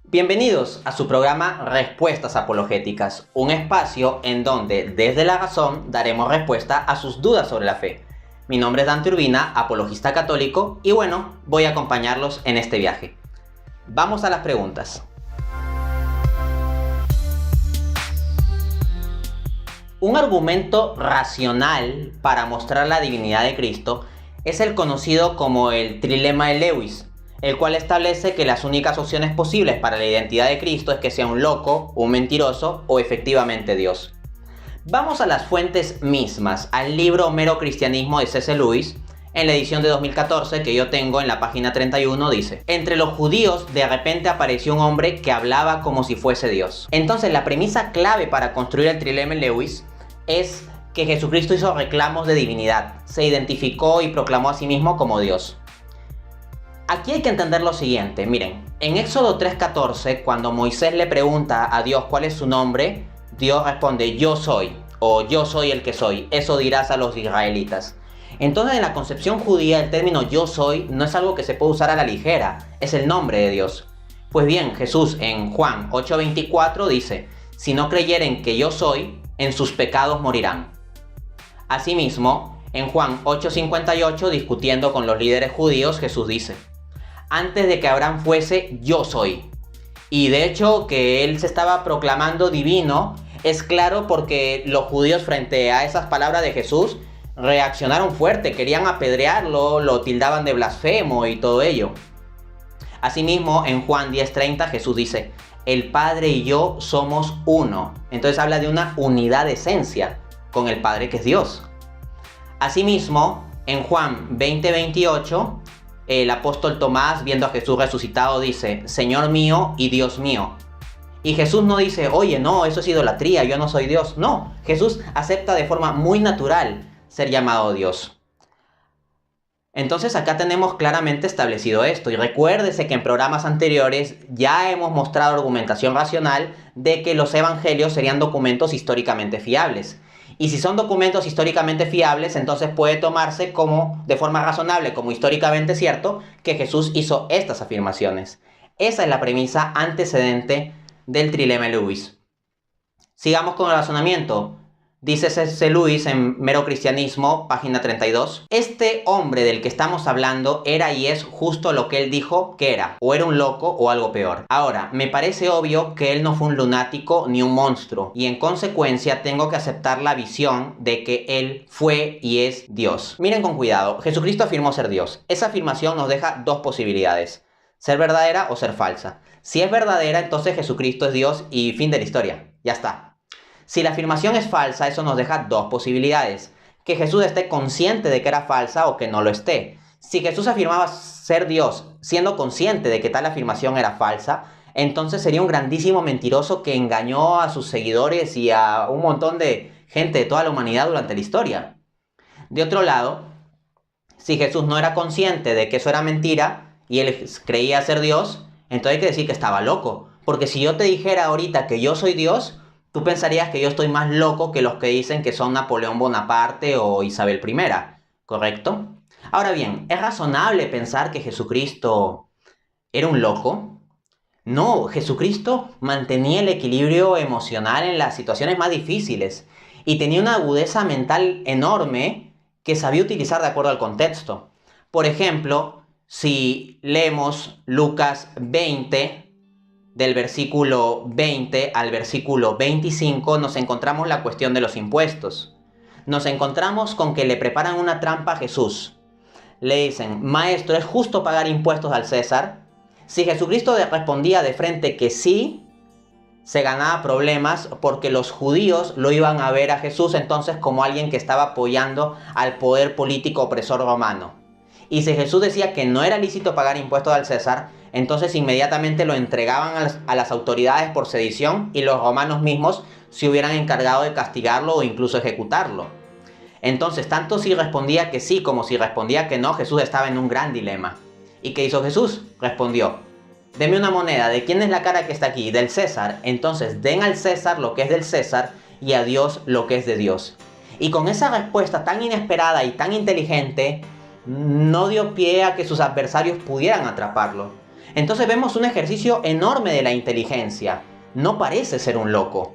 Bienvenidos a su programa Respuestas Apologéticas, un espacio en donde desde la razón daremos respuesta a sus dudas sobre la fe. Mi nombre es Dante Urbina, apologista católico, y bueno, voy a acompañarlos en este viaje. Vamos a las preguntas. Un argumento racional para mostrar la divinidad de Cristo es el conocido como el trilema de Lewis, el cual establece que las únicas opciones posibles para la identidad de Cristo es que sea un loco, un mentiroso o efectivamente Dios. Vamos a las fuentes mismas, al libro Mero Cristianismo de C.S. Lewis, en la edición de 2014 que yo tengo en la página 31 dice: entre los judíos de repente apareció un hombre que hablaba como si fuese Dios. Entonces la premisa clave para construir el trilema de Lewis es que Jesucristo hizo reclamos de divinidad, se identificó y proclamó a sí mismo como Dios. Aquí hay que entender lo siguiente, miren, en Éxodo 3:14, cuando Moisés le pregunta a Dios cuál es su nombre, Dios responde: yo soy, o yo soy el que soy, eso dirás a los israelitas. Entonces en la concepción judía el término yo soy no es algo que se puede usar a la ligera, es el nombre de Dios. Pues bien, Jesús en Juan 8:24 dice: si no creyeren que yo soy, en sus pecados morirán. Asimismo, en Juan 8:58, discutiendo con los líderes judíos, Jesús dice: antes de que Abraham fuese, yo soy. Y de hecho que él se estaba proclamando divino es claro porque los judíos frente a esas palabras de Jesús reaccionaron fuerte, querían apedrearlo, lo tildaban de blasfemo y todo ello. Asimismo, en Juan 10:30 Jesús dice: el Padre y yo somos uno. Entonces habla de una unidad de esencia con el Padre que es Dios. Asimismo, en Juan 20:28 el apóstol Tomás, viendo a Jesús resucitado, dice: Señor mío y Dios mío. Y Jesús no dice: oye, no, eso es idolatría, yo no soy Dios. No, Jesús acepta de forma muy natural ser llamado Dios. Entonces acá tenemos claramente establecido esto. Y recuérdese que en programas anteriores ya hemos mostrado argumentación racional de que los evangelios serían documentos históricamente fiables. Y si son documentos históricamente fiables, entonces puede tomarse como, de forma razonable, como históricamente cierto, que Jesús hizo estas afirmaciones. Esa es la premisa antecedente del trilema de Lewis. Sigamos con el razonamiento. Dice C.S. Lewis en Mero Cristianismo, página 32. Este hombre del que estamos hablando era y es justo lo que él dijo que era. O era un loco o algo peor. Ahora, me parece obvio que él no fue un lunático ni un monstruo. Y en consecuencia tengo que aceptar la visión de que él fue y es Dios. Miren con cuidado, Jesucristo afirmó ser Dios. Esa afirmación nos deja dos posibilidades: ser verdadera o ser falsa. Si es verdadera, entonces Jesucristo es Dios y fin de la historia. Ya está. Si la afirmación es falsa, eso nos deja dos posibilidades: que Jesús esté consciente de que era falsa o que no lo esté. Si Jesús afirmaba ser Dios siendo consciente de que tal afirmación era falsa, entonces sería un grandísimo mentiroso que engañó a sus seguidores y a un montón de gente de toda la humanidad durante la historia. De otro lado, si Jesús no era consciente de que eso era mentira y él creía ser Dios, entonces hay que decir que estaba loco. Porque si yo te dijera ahorita que yo soy Dios, tú pensarías que yo estoy más loco que los que dicen que son Napoleón Bonaparte o Isabel I, ¿correcto? Ahora bien, ¿es razonable pensar que Jesucristo era un loco? No, Jesucristo mantenía el equilibrio emocional en las situaciones más difíciles y tenía una agudeza mental enorme que sabía utilizar de acuerdo al contexto. Por ejemplo, si leemos Lucas 20, del versículo 20 al versículo 25, nos encontramos la cuestión de los impuestos. Nos encontramos con que le preparan una trampa a Jesús. Le dicen: maestro, ¿es justo pagar impuestos al César? Si Jesucristo respondía de frente que sí, se ganaba problemas porque los judíos lo iban a ver a Jesús entonces como alguien que estaba apoyando al poder político opresor romano. Y si Jesús decía que no era lícito pagar impuestos al César, entonces inmediatamente lo entregaban a las autoridades por sedición y los romanos mismos se hubieran encargado de castigarlo o incluso ejecutarlo. Entonces, tanto si respondía que sí como si respondía que no, Jesús estaba en un gran dilema. ¿Y qué hizo Jesús? Respondió: deme una moneda. ¿De quién es la cara que está aquí? Del César. Entonces den al César lo que es del César y a Dios lo que es de Dios. Y con esa respuesta tan inesperada y tan inteligente, no dio pie a que sus adversarios pudieran atraparlo. Entonces vemos un ejercicio enorme de la inteligencia. No parece ser un loco.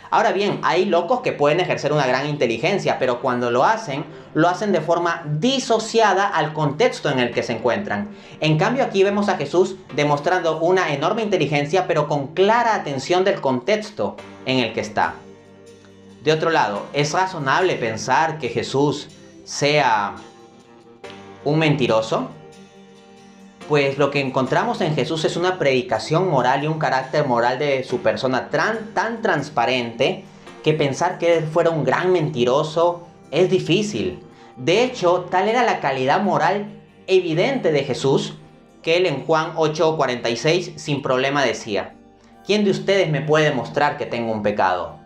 Ahora bien, hay locos que pueden ejercer una gran inteligencia, pero cuando lo hacen de forma disociada al contexto en el que se encuentran. En cambio, aquí vemos a Jesús demostrando una enorme inteligencia, pero con clara atención del contexto en el que está. De otro lado, ¿es razonable pensar que Jesús sea un mentiroso? Pues lo que encontramos en Jesús es una predicación moral y un carácter moral de su persona tan transparente que pensar que él fuera un gran mentiroso es difícil. De hecho, tal era la calidad moral evidente de Jesús que él en Juan 8:46 sin problema decía: ¿quién de ustedes me puede mostrar que tengo un pecado?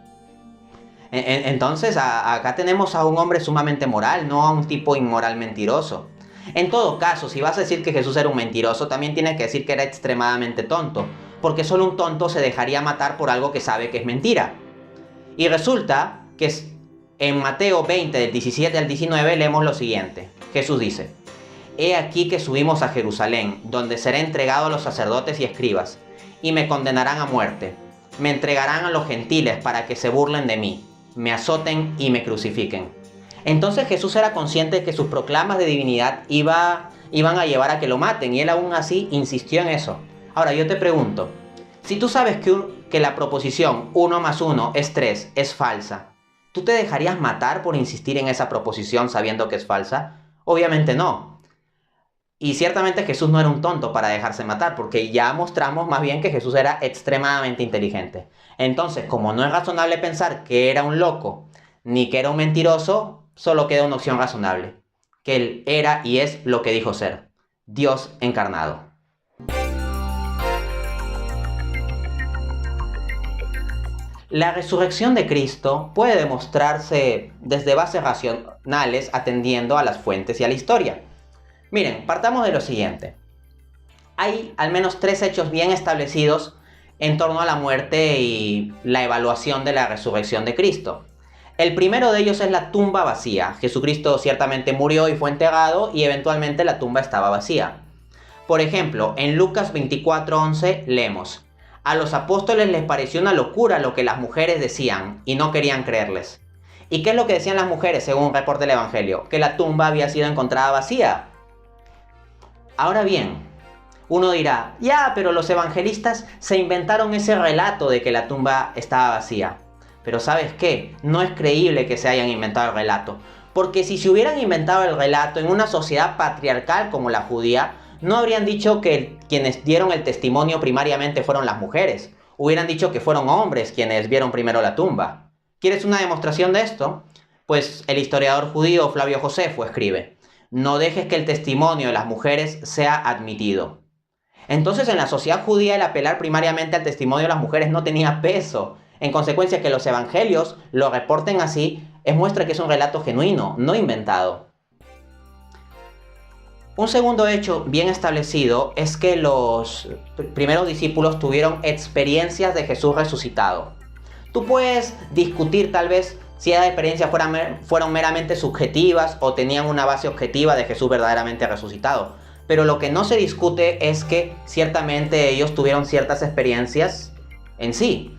Entonces acá tenemos a un hombre sumamente moral, no a un tipo inmoral mentiroso. En todo caso, si vas a decir que Jesús era un mentiroso, también tienes que decir que era extremadamente tonto, porque solo un tonto se dejaría matar por algo que sabe que es mentira. Y resulta que en Mateo 20, del 17 al 19, leemos lo siguiente. Jesús dice: He aquí que subimos a Jerusalén, donde seré entregado a los sacerdotes y escribas, y me condenarán a muerte. Me entregarán a los gentiles para que se burlen de mí, me azoten y me crucifiquen. Entonces Jesús era consciente de que sus proclamas de divinidad iban a llevar a que lo maten, y él aún así insistió en eso. Ahora yo te pregunto, si tú sabes que la proposición 1 más 1 es 3 es falsa, ¿tú te dejarías matar por insistir en esa proposición sabiendo que es falsa? Obviamente no. Y ciertamente Jesús no era un tonto para dejarse matar, porque ya mostramos más bien que Jesús era extremadamente inteligente. Entonces, como no es razonable pensar que era un loco, ni que era un mentiroso, solo queda una opción razonable, que él era y es lo que dijo ser: Dios encarnado. La resurrección de Cristo puede demostrarse desde bases racionales atendiendo a las fuentes y a la historia. Miren, partamos de lo siguiente. Hay al menos 3 hechos bien establecidos en torno a la muerte y la evaluación de la resurrección de Cristo. El primero de ellos es la tumba vacía. Jesucristo ciertamente murió y fue enterrado, y eventualmente la tumba estaba vacía. Por ejemplo, en Lucas 24:11 leemos: A los apóstoles les pareció una locura lo que las mujeres decían y no querían creerles. ¿Y qué es lo que decían las mujeres según un reporte del Evangelio? Que la tumba había sido encontrada vacía. Ahora bien, uno dirá: ya, pero los evangelistas se inventaron ese relato de que la tumba estaba vacía. Pero ¿sabes qué? No es creíble que se hayan inventado el relato. Porque si se hubieran inventado el relato en una sociedad patriarcal como la judía, no habrían dicho que quienes dieron el testimonio primariamente fueron las mujeres. Hubieran dicho que fueron hombres quienes vieron primero la tumba. ¿Quieres una demostración de esto? Pues el historiador judío Flavio Josefo escribe: no dejes que el testimonio de las mujeres sea admitido. Entonces, en la sociedad judía, el apelar primariamente al testimonio de las mujeres no tenía peso. En consecuencia, que los evangelios lo reporten así es muestra que es un relato genuino, no inventado. Un segundo hecho bien establecido es que los primeros discípulos tuvieron experiencias de Jesús resucitado. Tú puedes discutir tal vez si esas experiencias fueron meramente subjetivas o tenían una base objetiva de Jesús verdaderamente resucitado. Pero lo que no se discute es que ciertamente ellos tuvieron ciertas experiencias en sí.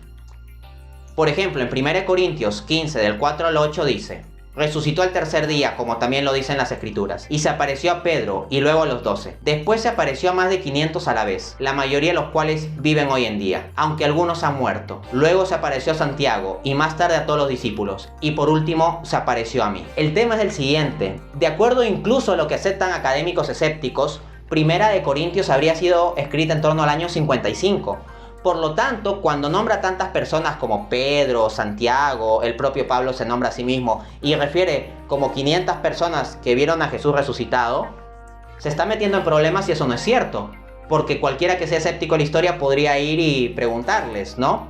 Por ejemplo, en 1 Corintios 15, del 4 al 8 dice: resucitó al tercer día, como también lo dicen las escrituras, y se apareció a Pedro y luego a los 12. Después se apareció a más de 500 a la vez, la mayoría de los cuales viven hoy en día, aunque algunos han muerto. Luego se apareció a Santiago y más tarde a todos los discípulos, y por último se apareció a mí. El tema es el siguiente: de acuerdo incluso a lo que aceptan académicos escépticos, 1 Corintios habría sido escrita en torno al año 55. Por lo tanto, cuando nombra a tantas personas como Pedro, Santiago, el propio Pablo se nombra a sí mismo y refiere como 500 personas que vieron a Jesús resucitado, se está metiendo en problemas si eso no es cierto. Porque cualquiera que sea escéptico de la historia podría ir y preguntarles, ¿no?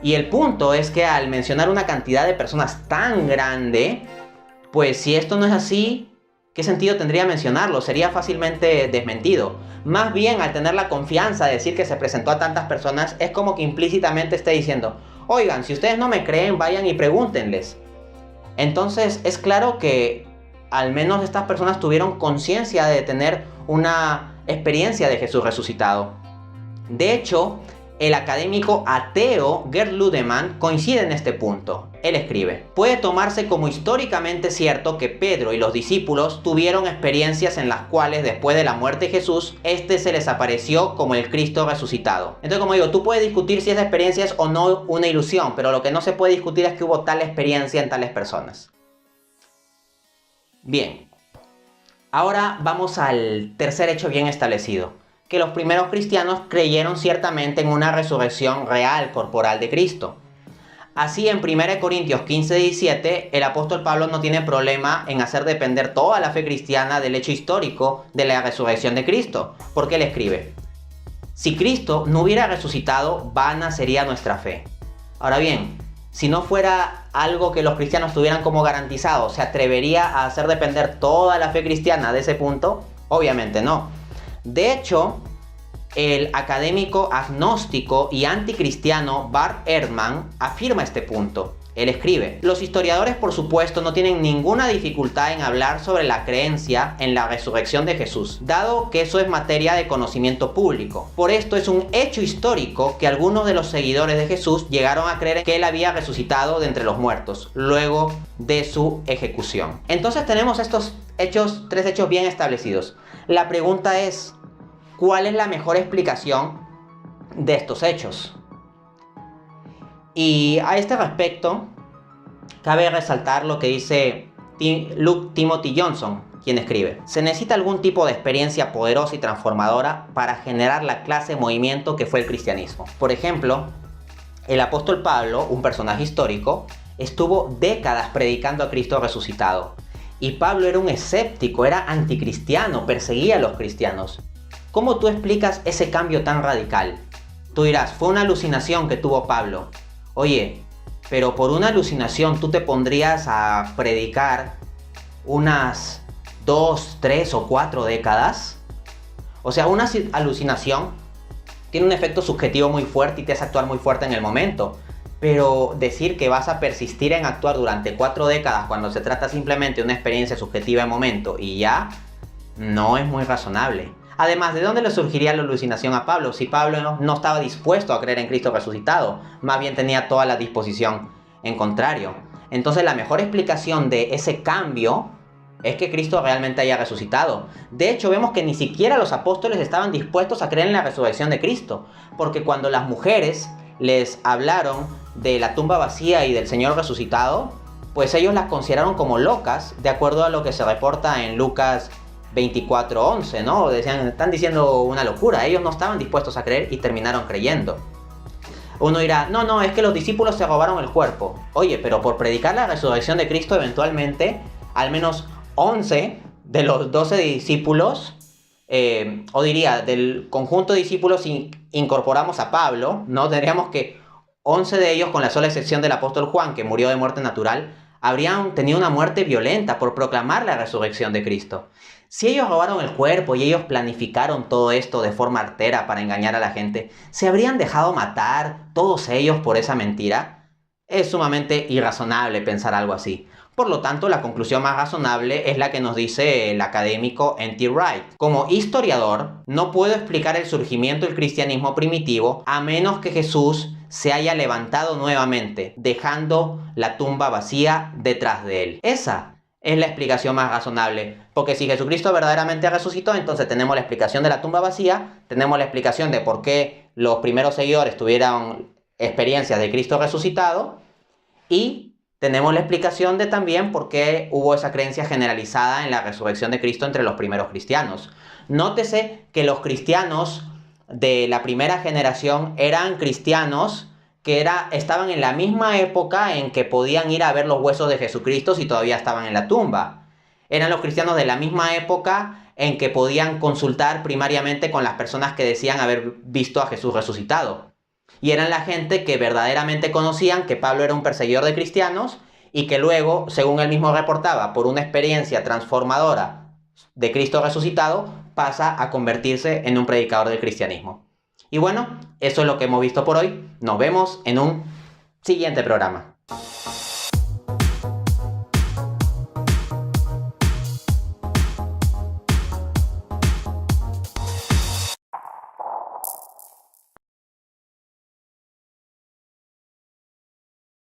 Y el punto es que al mencionar una cantidad de personas tan grande, pues si esto no es así, ¿qué sentido tendría mencionarlo? Sería fácilmente desmentido. Más bien, al tener la confianza de decir que se presentó a tantas personas, es como que implícitamente esté diciendo: oigan, si ustedes no me creen, vayan y pregúntenles. Entonces, es claro que al menos estas personas tuvieron conciencia de tener una experiencia de Jesús resucitado. De hecho, el académico ateo Gerd Ludemann coincide en este punto. Él escribe: puede tomarse como históricamente cierto que Pedro y los discípulos tuvieron experiencias en las cuales después de la muerte de Jesús, este se les apareció como el Cristo resucitado. Entonces, como digo, tú puedes discutir si esa experiencia es o no una ilusión, pero lo que no se puede discutir es que hubo tal experiencia en tales personas. Bien, ahora vamos al tercer hecho bien establecido, que los primeros cristianos creyeron ciertamente en una resurrección real corporal de Cristo. Así, en 1 Corintios 15:17, el apóstol Pablo no tiene problema en hacer depender toda la fe cristiana del hecho histórico de la resurrección de Cristo, porque él escribe: si Cristo no hubiera resucitado, vana sería nuestra fe. Ahora bien, si no fuera algo que los cristianos tuvieran como garantizado, ¿se atrevería a hacer depender toda la fe cristiana de ese punto? Obviamente no. De hecho, el académico agnóstico y anticristiano Bart Ehrman afirma este punto. Él escribe: los historiadores, por supuesto, no tienen ninguna dificultad en hablar sobre la creencia en la resurrección de Jesús, dado que eso es materia de conocimiento público. Por esto es un hecho histórico que algunos de los seguidores de Jesús llegaron a creer que él había resucitado de entre los muertos, luego de su ejecución. Entonces tenemos estos tres hechos bien establecidos. La pregunta es: ¿cuál es la mejor explicación de estos hechos? Y a este respecto, cabe resaltar lo que dice Timothy Johnson, quien escribe: se necesita algún tipo de experiencia poderosa y transformadora para generar la clase de movimiento que fue el cristianismo. Por ejemplo, el apóstol Pablo, un personaje histórico, estuvo décadas predicando a Cristo resucitado. Y Pablo era un escéptico, era anticristiano, perseguía a los cristianos. ¿Cómo tú explicas ese cambio tan radical? Tú dirás: fue una alucinación que tuvo Pablo. Oye, pero por una alucinación tú te pondrías a predicar unas 2, 3 o 4 décadas. O sea, una alucinación tiene un efecto subjetivo muy fuerte y te hace actuar muy fuerte en el momento. Pero decir que vas a persistir en actuar durante 4 décadas cuando se trata simplemente de una experiencia subjetiva en momento y ya, no es muy razonable. Además, ¿de dónde le surgiría la alucinación a Pablo si Pablo no estaba dispuesto a creer en Cristo resucitado? Más bien tenía toda la disposición en contrario. Entonces, la mejor explicación de ese cambio es que Cristo realmente haya resucitado. De hecho, vemos que ni siquiera los apóstoles estaban dispuestos a creer en la resurrección de Cristo, porque cuando las mujeres les hablaron de la tumba vacía y del Señor resucitado, pues ellos las consideraron como locas, de acuerdo a lo que se reporta en Lucas 24:11, ¿no? Decían: están diciendo una locura. Ellos no estaban dispuestos a creer y terminaron creyendo. Uno dirá: no, es que los discípulos se robaron el cuerpo. Oye, pero por predicar la resurrección de Cristo, eventualmente, al menos 11 de los 12 discípulos, o diría, del conjunto de discípulos, si incorporamos a Pablo, ¿no? Tendríamos que 11 de ellos, con la sola excepción del apóstol Juan, que murió de muerte natural, habrían tenido una muerte violenta por proclamar la resurrección de Cristo. Si ellos robaron el cuerpo y ellos planificaron todo esto de forma artera para engañar a la gente, ¿se habrían dejado matar todos ellos por esa mentira? Es sumamente irrazonable pensar algo así. Por lo tanto, la conclusión más razonable es la que nos dice el académico N.T. Wright. Como historiador, no puedo explicar el surgimiento del cristianismo primitivo a menos que Jesús se haya levantado nuevamente, dejando la tumba vacía detrás de él. Esa es la explicación más razonable, porque si Jesucristo verdaderamente resucitó, entonces tenemos la explicación de la tumba vacía, tenemos la explicación de por qué los primeros seguidores tuvieron experiencias de Cristo resucitado, y tenemos la explicación de también por qué hubo esa creencia generalizada en la resurrección de Cristo entre los primeros cristianos. Nótese que los cristianos de la primera generación eran cristianos que estaban en la misma época en que podían ir a ver los huesos de Jesucristo si todavía estaban en la tumba. Eran los cristianos de la misma época en que podían consultar primariamente con las personas que decían haber visto a Jesús resucitado. Y eran la gente que verdaderamente conocían que Pablo era un perseguidor de cristianos y que luego, según él mismo reportaba, por una experiencia transformadora de Cristo resucitado, pasa a convertirse en un predicador del cristianismo. Y bueno, eso es lo que hemos visto por hoy. Nos vemos en un siguiente programa.